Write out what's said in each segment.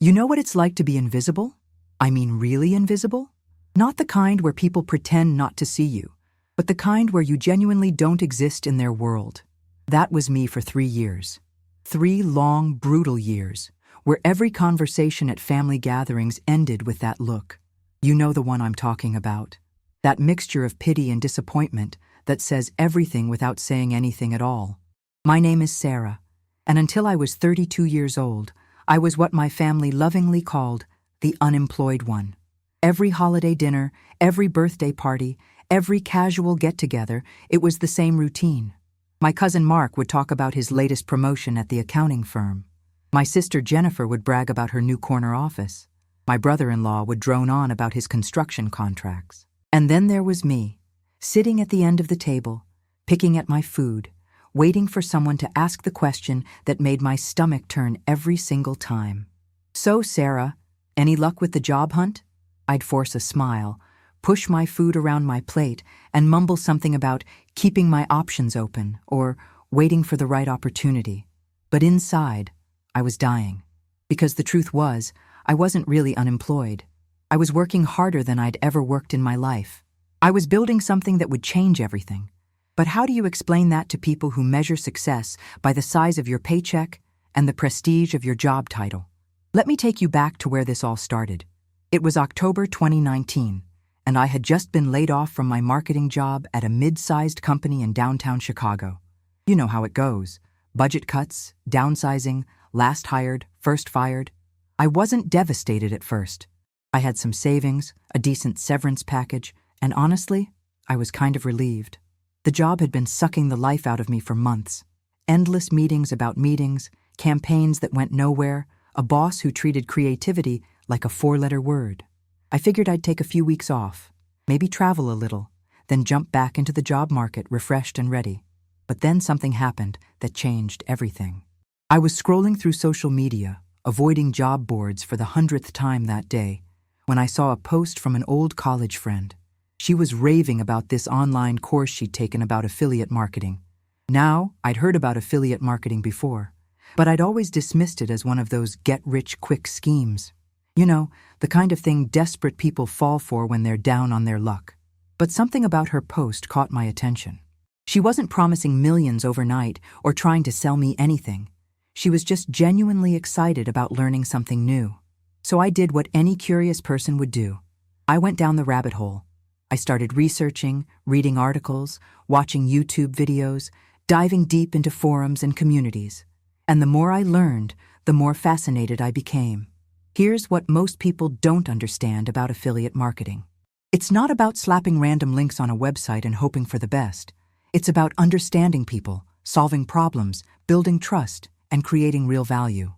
You know what it's like to be invisible? I mean really invisible? Not the kind where people pretend not to see you, but the kind where you genuinely don't exist in their world. That was me for 3 years. 3 long, brutal years, where every conversation at family gatherings ended with that look. You know the one I'm talking about. That mixture of pity and disappointment that says everything without saying anything at all. My name is Sarah, and until I was 32 years old, I was what my family lovingly called the unemployed one. Every holiday dinner, every birthday party, every casual get-together, it was the same routine. My cousin Mark would talk about his latest promotion at the accounting firm. My sister Jennifer would brag about her new corner office. My brother-in-law would drone on about his construction contracts. And then there was me, sitting at the end of the table, picking at my food, waiting for someone to ask the question that made my stomach turn every single time. "So, Sarah, any luck with the job hunt?" I'd force a smile, push my food around my plate, and mumble something about keeping my options open or waiting for the right opportunity. But inside, I was dying. Because the truth was, I wasn't really unemployed. I was working harder than I'd ever worked in my life. I was building something that would change everything. But how do you explain that to people who measure success by the size of your paycheck and the prestige of your job title? Let me take you back to where this all started. It was October 2019, and I had just been laid off from my marketing job at a mid-sized company in downtown Chicago. You know how it goes. Budget cuts, downsizing, last hired, first fired. I wasn't devastated at first. I had some savings, a decent severance package, and honestly, I was kind of relieved. The job had been sucking the life out of me for months. Endless meetings about meetings, campaigns that went nowhere, a boss who treated creativity like a 4-letter word. I figured I'd take a few weeks off, maybe travel a little, then jump back into the job market refreshed and ready. But then something happened that changed everything. I was scrolling through social media, avoiding job boards for the 100th time that day, when I saw a post from an old college friend. She was raving about this online course she'd taken about affiliate marketing. Now, I'd heard about affiliate marketing before, but I'd always dismissed it as one of those get-rich-quick schemes. You know, the kind of thing desperate people fall for when they're down on their luck. But something about her post caught my attention. She wasn't promising millions overnight or trying to sell me anything. She was just genuinely excited about learning something new. So I did what any curious person would do. I went down the rabbit hole. I started researching, reading articles, watching YouTube videos, diving deep into forums and communities. And the more I learned, the more fascinated I became. Here's what most people don't understand about affiliate marketing. It's not about slapping random links on a website and hoping for the best. It's about understanding people, solving problems, building trust, and creating real value.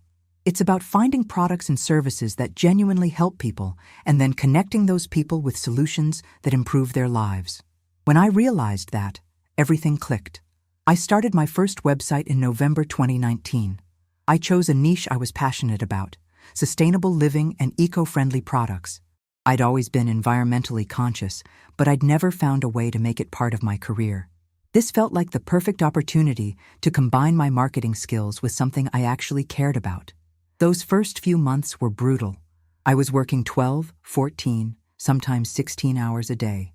It's about finding products and services that genuinely help people and then connecting those people with solutions that improve their lives. When I realized that, everything clicked. I started my first website in November 2019. I chose a niche I was passionate about: sustainable living and eco-friendly products. I'd always been environmentally conscious, but I'd never found a way to make it part of my career. This felt like the perfect opportunity to combine my marketing skills with something I actually cared about. Those first few months were brutal. I was working 12, 14, sometimes 16 hours a day.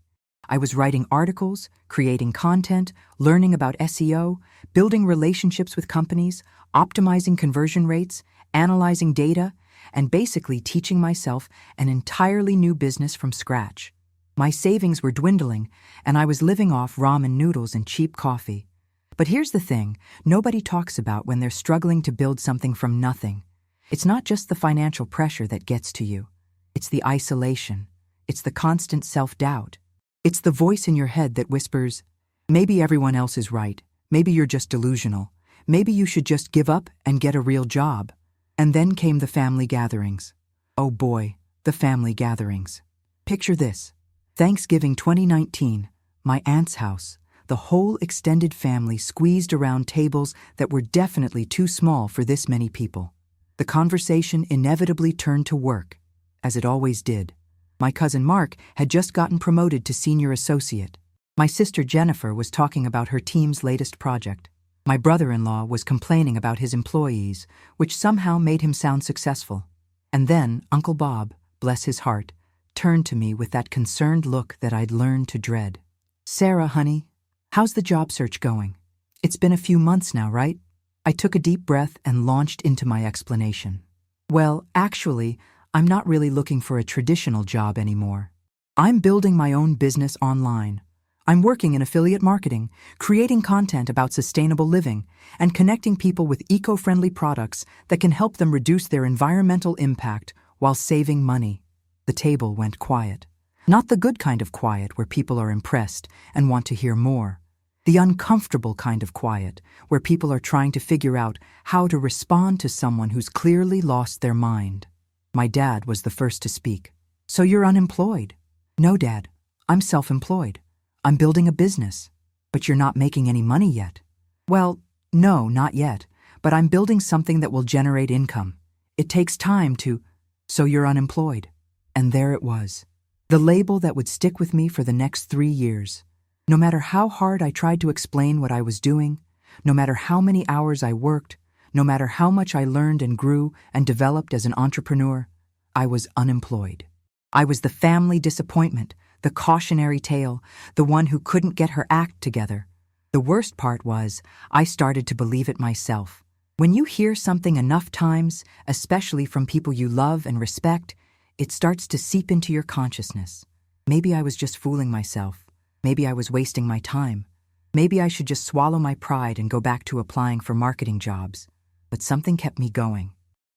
I was writing articles, creating content, learning about SEO, building relationships with companies, optimizing conversion rates, analyzing data, and basically teaching myself an entirely new business from scratch. My savings were dwindling, and I was living off ramen noodles and cheap coffee. But here's the thing nobody talks about when they're struggling to build something from nothing. It's not just the financial pressure that gets to you. It's the isolation. It's the constant self-doubt. It's the voice in your head that whispers, maybe everyone else is right. Maybe you're just delusional. Maybe you should just give up and get a real job. And then came the family gatherings. Oh boy, the family gatherings. Picture this. Thanksgiving 2019, my aunt's house, the whole extended family squeezed around tables that were definitely too small for this many people. The conversation inevitably turned to work, as it always did. My cousin Mark had just gotten promoted to senior associate. My sister Jennifer was talking about her team's latest project. My brother-in-law was complaining about his employees, which somehow made him sound successful. And then Uncle Bob, bless his heart, turned to me with that concerned look that I'd learned to dread. "Sarah, honey, how's the job search going? It's been a few months now, right?" I took a deep breath and launched into my explanation. "Well, actually, I'm not really looking for a traditional job anymore. I'm building my own business online. I'm working in affiliate marketing, creating content about sustainable living, and connecting people with eco-friendly products that can help them reduce their environmental impact while saving money." The table went quiet. Not the good kind of quiet where people are impressed and want to hear more. The uncomfortable kind of quiet where people are trying to figure out how to respond to someone who's clearly lost their mind. My dad was the first to speak. "So you're unemployed?" "No, Dad. I'm self-employed. I'm building a business." "But you're not making any money yet." "Well, no, not yet, but I'm building something that will generate income. It takes time to—" "So you're unemployed." And there it was. The label that would stick with me for the next 3 years. No matter how hard I tried to explain what I was doing, no matter how many hours I worked, no matter how much I learned and grew and developed as an entrepreneur, I was unemployed. I was the family disappointment, the cautionary tale, the one who couldn't get her act together. The worst part was, I started to believe it myself. When you hear something enough times, especially from people you love and respect, it starts to seep into your consciousness. Maybe I was just fooling myself. Maybe I was wasting my time. Maybe I should just swallow my pride and go back to applying for marketing jobs. But something kept me going.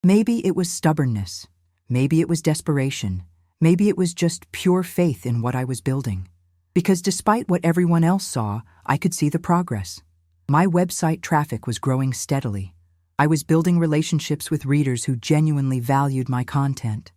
Maybe it was stubbornness. Maybe it was desperation. Maybe it was just pure faith in what I was building. Because despite what everyone else saw, I could see the progress. My website traffic was growing steadily. I was building relationships with readers who genuinely valued my content.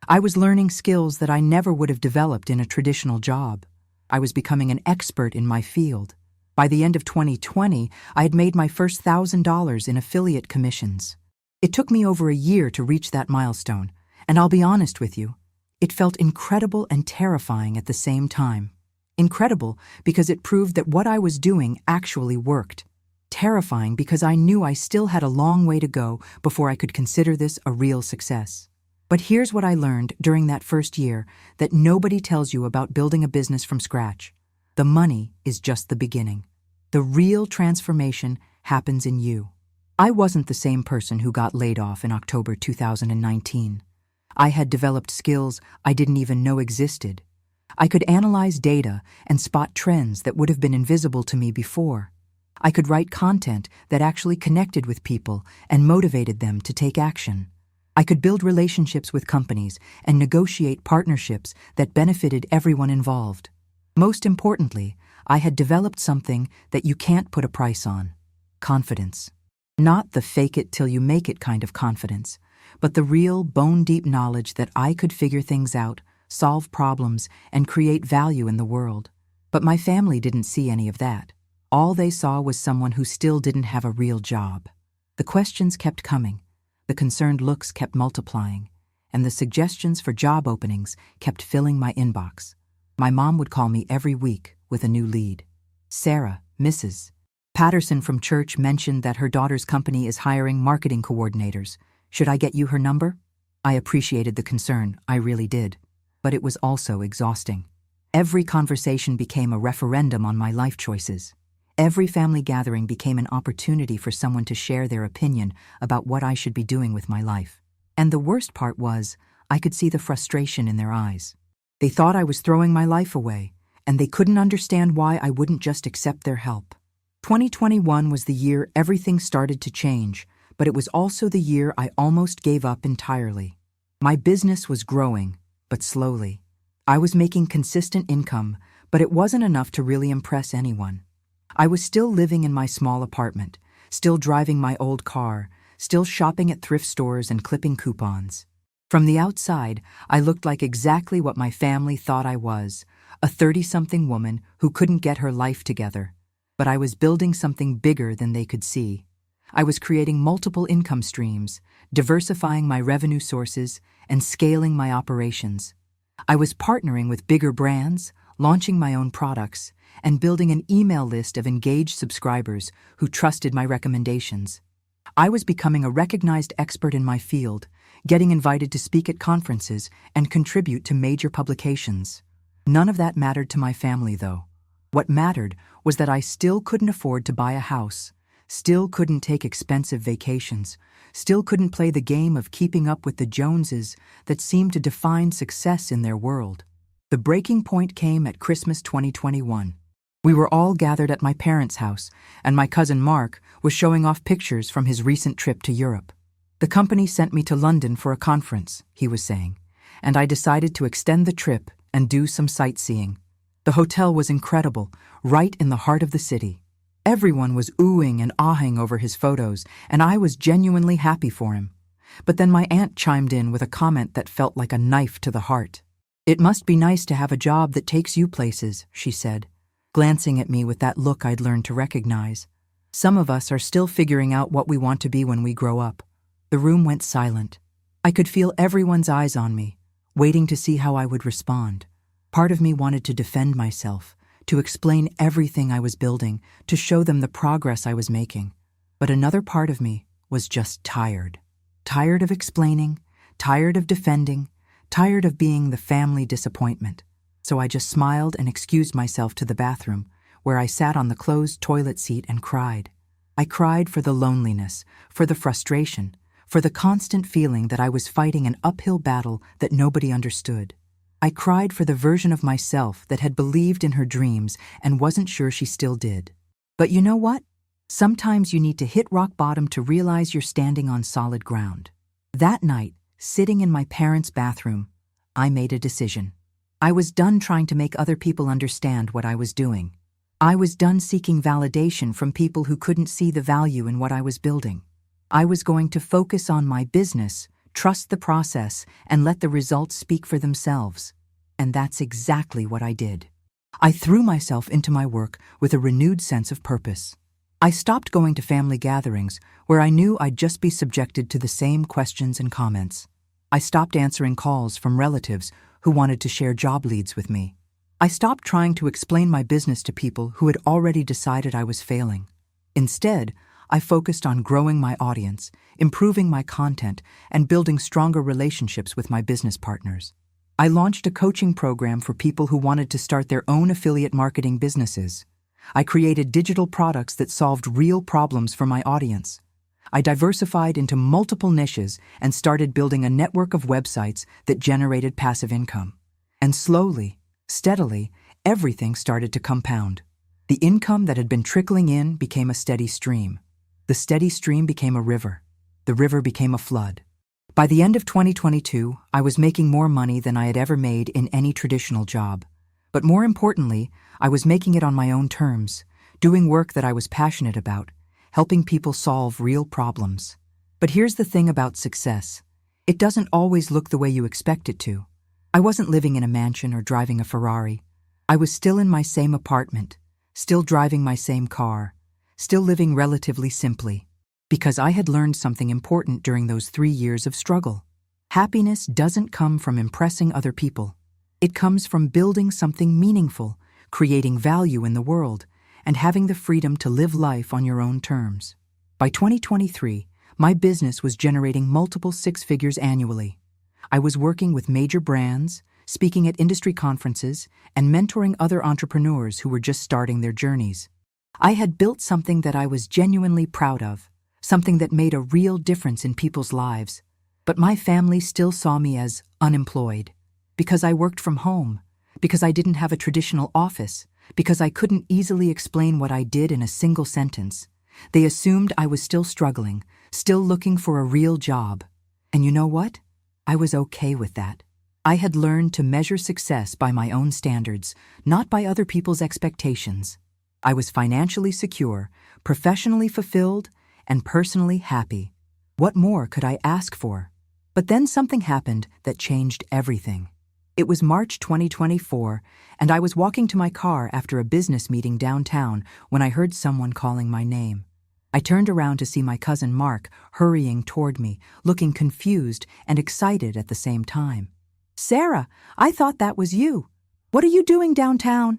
I was learning skills that I never would have developed in a traditional job. I was becoming an expert in my field. By the end of 2020, I had made my first $1,000 in affiliate commissions. It took me over a year to reach that milestone, and I'll be honest with you, it felt incredible and terrifying at the same time. Incredible because it proved that what I was doing actually worked. Terrifying because I knew I still had a long way to go before I could consider this a real success. But here's what I learned during that first year that nobody tells you about building a business from scratch. The money is just the beginning. The real transformation happens in you. I wasn't the same person who got laid off in October 2019. I had developed skills I didn't even know existed. I could analyze data and spot trends that would have been invisible to me before. I could write content that actually connected with people and motivated them to take action. I could build relationships with companies and negotiate partnerships that benefited everyone involved. Most importantly, I had developed something that you can't put a price on: confidence. Not the fake-it-till-you-make-it kind of confidence, but the real, bone-deep knowledge that I could figure things out, solve problems, and create value in the world. But my family didn't see any of that. All they saw was someone who still didn't have a real job. The questions kept coming. The concerned looks kept multiplying, and the suggestions for job openings kept filling my inbox. My mom would call me every week with a new lead. "Sarah, Mrs. Patterson from church mentioned that her daughter's company is hiring marketing coordinators. Should I get you her number?" I appreciated the concern, I really did. But it was also exhausting. Every conversation became a referendum on my life choices. Every family gathering became an opportunity for someone to share their opinion about what I should be doing with my life. And the worst part was, I could see the frustration in their eyes. They thought I was throwing my life away, and they couldn't understand why I wouldn't just accept their help. 2021 was the year everything started to change, but it was also the year I almost gave up entirely. My business was growing, but slowly. I was making consistent income, but it wasn't enough to really impress anyone. I was still living in my small apartment, still driving my old car, still shopping at thrift stores and clipping coupons. From the outside, I looked like exactly what my family thought I was, a 30-something woman who couldn't get her life together. But I was building something bigger than they could see. I was creating multiple income streams, diversifying my revenue sources, and scaling my operations. I was partnering with bigger brands, launching my own products, and building an email list of engaged subscribers who trusted my recommendations. I was becoming a recognized expert in my field, getting invited to speak at conferences and contribute to major publications. None of that mattered to my family, though. What mattered was that I still couldn't afford to buy a house, still couldn't take expensive vacations, still couldn't play the game of keeping up with the Joneses that seemed to define success in their world. The breaking point came at Christmas 2021. We were all gathered at my parents' house, and my cousin Mark was showing off pictures from his recent trip to Europe. "The company sent me to London for a conference," he was saying, "and I decided to extend the trip and do some sightseeing. The hotel was incredible, right in the heart of the city. Everyone was oohing and ahhing over his photos, and I was genuinely happy for him. But then my aunt chimed in with a comment that felt like a knife to the heart. "It must be nice to have a job that takes you places," she said, glancing at me with that look I'd learned to recognize. "Some of us are still figuring out what we want to be when we grow up." The room went silent. I could feel everyone's eyes on me, waiting to see how I would respond. Part of me wanted to defend myself, to explain everything I was building, to show them the progress I was making. But another part of me was just tired. Tired of explaining, tired of defending, tired of being the family disappointment. So I just smiled and excused myself to the bathroom, where I sat on the closed toilet seat and cried. I cried for the loneliness, for the frustration, for the constant feeling that I was fighting an uphill battle that nobody understood. I cried for the version of myself that had believed in her dreams and wasn't sure she still did. But you know what? Sometimes you need to hit rock bottom to realize you're standing on solid ground. That night, sitting in my parents' bathroom, I made a decision. I was done trying to make other people understand what I was doing. I was done seeking validation from people who couldn't see the value in what I was building. I was going to focus on my business, trust the process, and let the results speak for themselves. And that's exactly what I did. I threw myself into my work with a renewed sense of purpose. I stopped going to family gatherings where I knew I'd just be subjected to the same questions and comments. I stopped answering calls from relatives who wanted to share job leads with me. I stopped trying to explain my business to people who had already decided I was failing. Instead, I focused on growing my audience, improving my content, and building stronger relationships with my business partners. I launched a coaching program for people who wanted to start their own affiliate marketing businesses. I created digital products that solved real problems for my audience. I diversified into multiple niches and started building a network of websites that generated passive income. And slowly, steadily, everything started to compound. The income that had been trickling in became a steady stream. The steady stream became a river. The river became a flood. By the end of 2022, I was making more money than I had ever made in any traditional job. But more importantly, I was making it on my own terms, doing work that I was passionate about, helping people solve real problems. But here's the thing about success. It doesn't always look the way you expect it to. I wasn't living in a mansion or driving a Ferrari. I was still in my same apartment, still driving my same car, still living relatively simply, because I had learned something important during those 3 years of struggle. Happiness doesn't come from impressing other people. It comes from building something meaningful, creating value in the world, and having the freedom to live life on your own terms. By 2023, my business was generating multiple six figures annually. I was working with major brands, speaking at industry conferences, and mentoring other entrepreneurs who were just starting their journeys. I had built something that I was genuinely proud of, something that made a real difference in people's lives. But my family still saw me as unemployed, because I worked from home, because I didn't have a traditional office, because I couldn't easily explain what I did in a single sentence. They assumed I was still struggling, still looking for a real job. And you know what? I was okay with that. I had learned to measure success by my own standards, not by other people's expectations. I was financially secure, professionally fulfilled, and personally happy. What more could I ask for? But then something happened that changed everything. It was March 2024, and I was walking to my car after a business meeting downtown when I heard someone calling my name. I turned around to see my cousin Mark hurrying toward me, looking confused and excited at the same time. "Sarah, I thought that was you. What are you doing downtown?"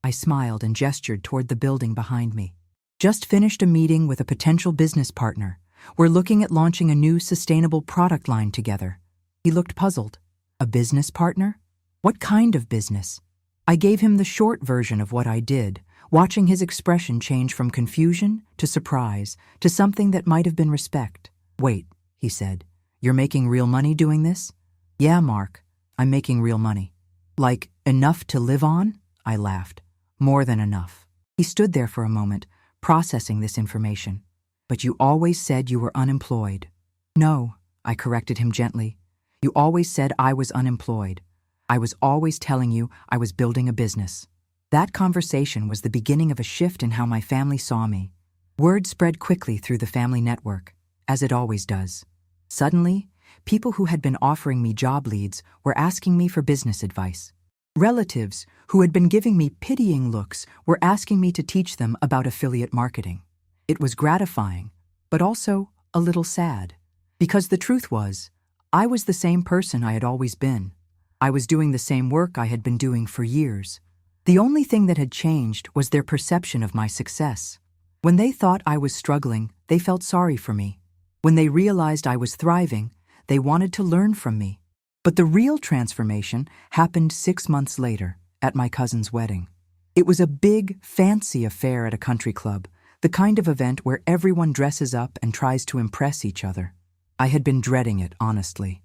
I smiled and gestured toward the building behind me. "Just finished a meeting with a potential business partner. We're looking at launching a new sustainable product line together." He looked puzzled. "A business partner? What kind of business?" I gave him the short version of what I did, watching his expression change from confusion to surprise to something that might have been respect. "Wait," he said. "You're making real money doing this?" "Yeah, Mark, I'm making real money." "Like, enough to live on?" I laughed. "More than enough." He stood there for a moment, processing this information. "But you always said you were unemployed." "No," I corrected him gently. "You always said I was unemployed. I was always telling you I was building a business." That conversation was the beginning of a shift in how my family saw me. Word spread quickly through the family network, as it always does. Suddenly, people who had been offering me job leads were asking me for business advice. Relatives who had been giving me pitying looks were asking me to teach them about affiliate marketing. It was gratifying, but also a little sad, because the truth was, I was the same person I had always been. I was doing the same work I had been doing for years. The only thing that had changed was their perception of my success. When they thought I was struggling, they felt sorry for me. When they realized I was thriving, they wanted to learn from me. But the real transformation happened 6 months later, at my cousin's wedding. It was a big, fancy affair at a country club, the kind of event where everyone dresses up and tries to impress each other. I had been dreading it, honestly.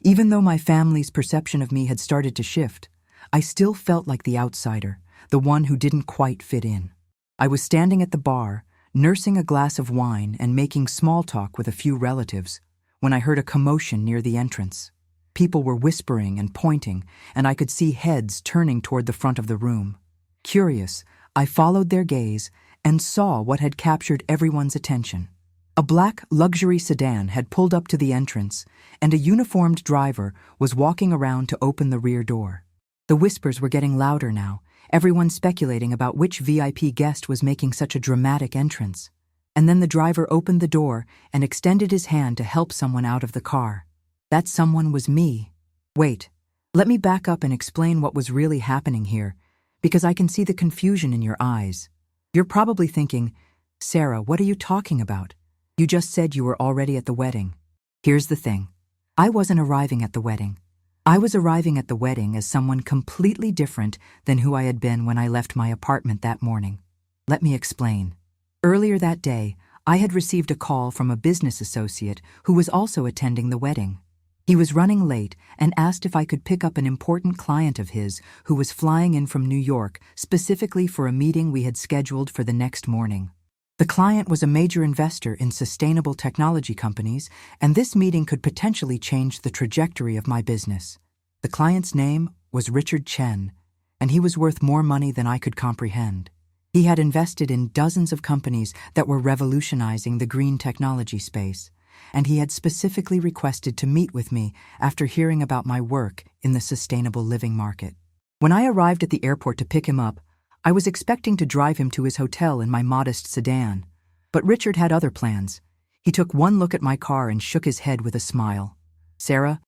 Even though my family's perception of me had started to shift, I still felt like the outsider, the one who didn't quite fit in. I was standing at the bar, nursing a glass of wine and making small talk with a few relatives, when I heard a commotion near the entrance. People were whispering and pointing, and I could see heads turning toward the front of the room. Curious, I followed their gaze and saw what had captured everyone's attention. A black luxury sedan had pulled up to the entrance, and a uniformed driver was walking around to open the rear door. The whispers were getting louder now, everyone speculating about which VIP guest was making such a dramatic entrance. And then the driver opened the door and extended his hand to help someone out of the car. That someone was me. Wait, let me back up and explain what was really happening here, because I can see the confusion in your eyes. You're probably thinking, "Sarah, what are you talking about? You just said you were already at the wedding." Here's the thing. I wasn't arriving at the wedding. I was arriving at the wedding as someone completely different than who I had been when I left my apartment that morning. Let me explain. Earlier that day, I had received a call from a business associate who was also attending the wedding. He was running late and asked if I could pick up an important client of his who was flying in from New York specifically for a meeting we had scheduled for the next morning. The client was a major investor in sustainable technology companies, and this meeting could potentially change the trajectory of my business. The client's name was Richard Chen, and he was worth more money than I could comprehend. He had invested in dozens of companies that were revolutionizing the green technology space, and he had specifically requested to meet with me after hearing about my work in the sustainable living market. When I arrived at the airport to pick him up, I was expecting to drive him to his hotel in my modest sedan. But Richard had other plans. He took one look at my car and shook his head with a smile. "Sarah,